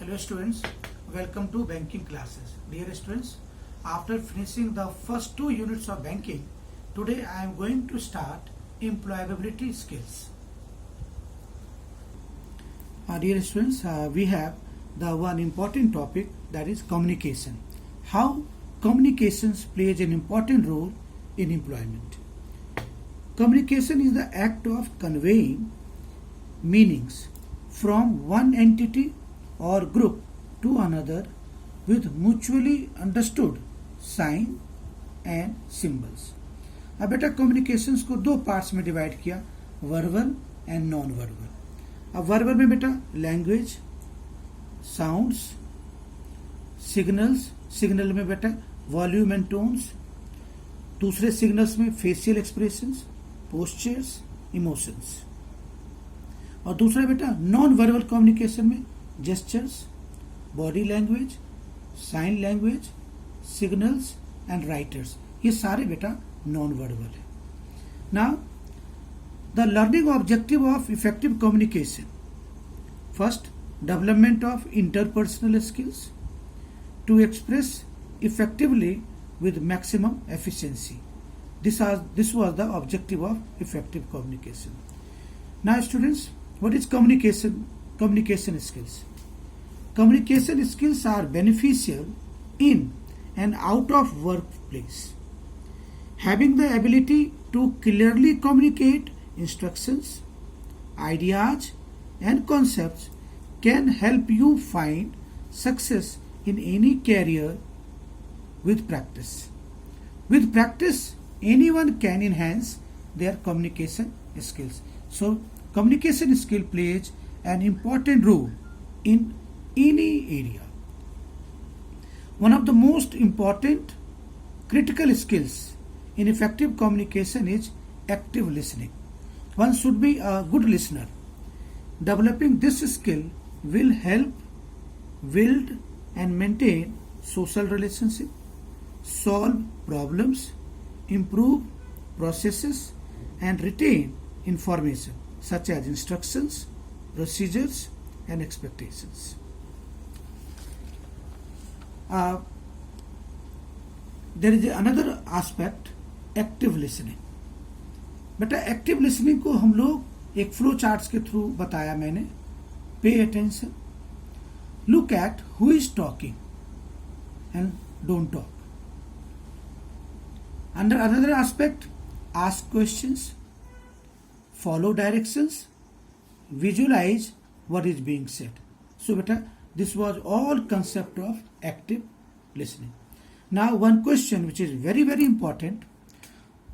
Hello students, welcome to banking classes. Dear students, after finishing the first 2 units of banking, today I am going to start employability skills. Dear students, we have the one important topic, that is communication. How communications plays an important role in employment. Communication is the act of conveying meanings from one entity or group to another with mutually understood sign and symbols. अब बेटा communications को दो parts में divide किया, verbal and non verbal. अब verbal में बेटा language, sounds, signals, signal में बेटा वॉल्यूम एंड टोन्स, दूसरे सिग्नल्स में फेशियल एक्सप्रेशंस, पोस्चर्स, इमोशंस, और दूसरा बेटा नॉन वर्बल कम्युनिकेशन में gestures, body language, sign language, signals and writers. ये सारे बेटा नॉन वर्बल है. Now the learning objective of effective communication. First, development of interpersonal skills to express effectively with maximum efficiency. This was the objective of effective communication. Now students, what is communication? Communication skills. Communication skills are beneficial in and out of workplace. Having the ability to clearly communicate instructions, ideas and concepts can help you find success in any career. With practice. With practice, anyone can enhance their communication skills. So, communication skill plays an important role in any area. One of the most important critical skills in effective communication is active listening. One should be a good listener. Developing this skill will help build and maintain social relationships, solve problems, improve processes, and retain information such as instructions, procedures, and expectations. There is another aspect, active listening. बेटा active listening को हम लोग एक flow charts के through बताया मैंने. Pay attention, look at who is talking and don't talk. Under another aspect, ask questions, follow directions, visualize what is being said. So beta, this was all concept of active listening. Now one question which is very very important: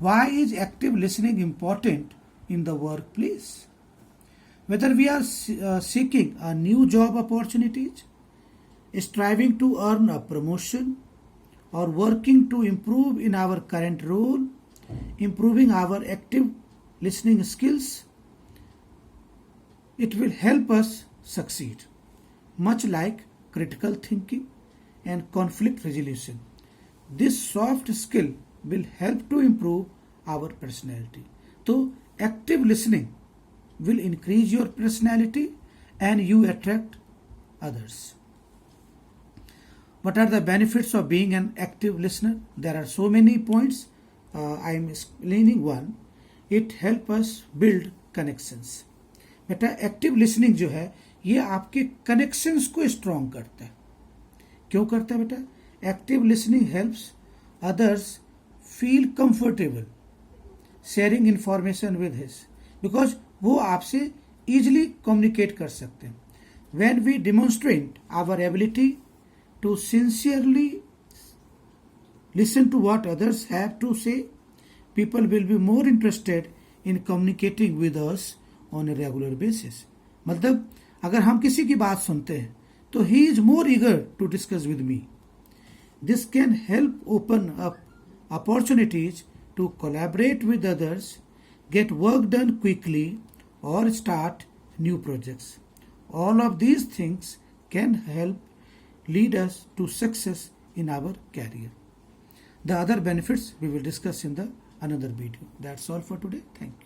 why is active listening important in the workplace? Whether we are seeking a new job opportunities, striving to earn a promotion, or working to improve in our current role, improving our active listening skills, it will help us succeed. Much like critical thinking and conflict resolution, this soft skill will help to improve our personality. So, active listening will increase your personality and you attract others. What are the benefits of being an active listener? There are so many points. I am explaining one. It helps us build connections. बेटा active listening जो है ये आपके connections को strong करता है. क्यों करता है बेटा? Active listening helps others feel comfortable sharing information with his, because वो आपसे इजिली कम्युनिकेट कर सकते हैं. When we demonstrate our ability to sincerely listen to what others have to say, people will be more interested in communicating with us on a regular basis. मतलब अगर हम किसी की बात सुनते हैं तो he is more eager to discuss with me. This can help open up opportunities to collaborate with others, get work done quickly, or start new projects. All of these things can help lead us to success in our career. The other benefits we will discuss in the another video. That's all for today. Thank you.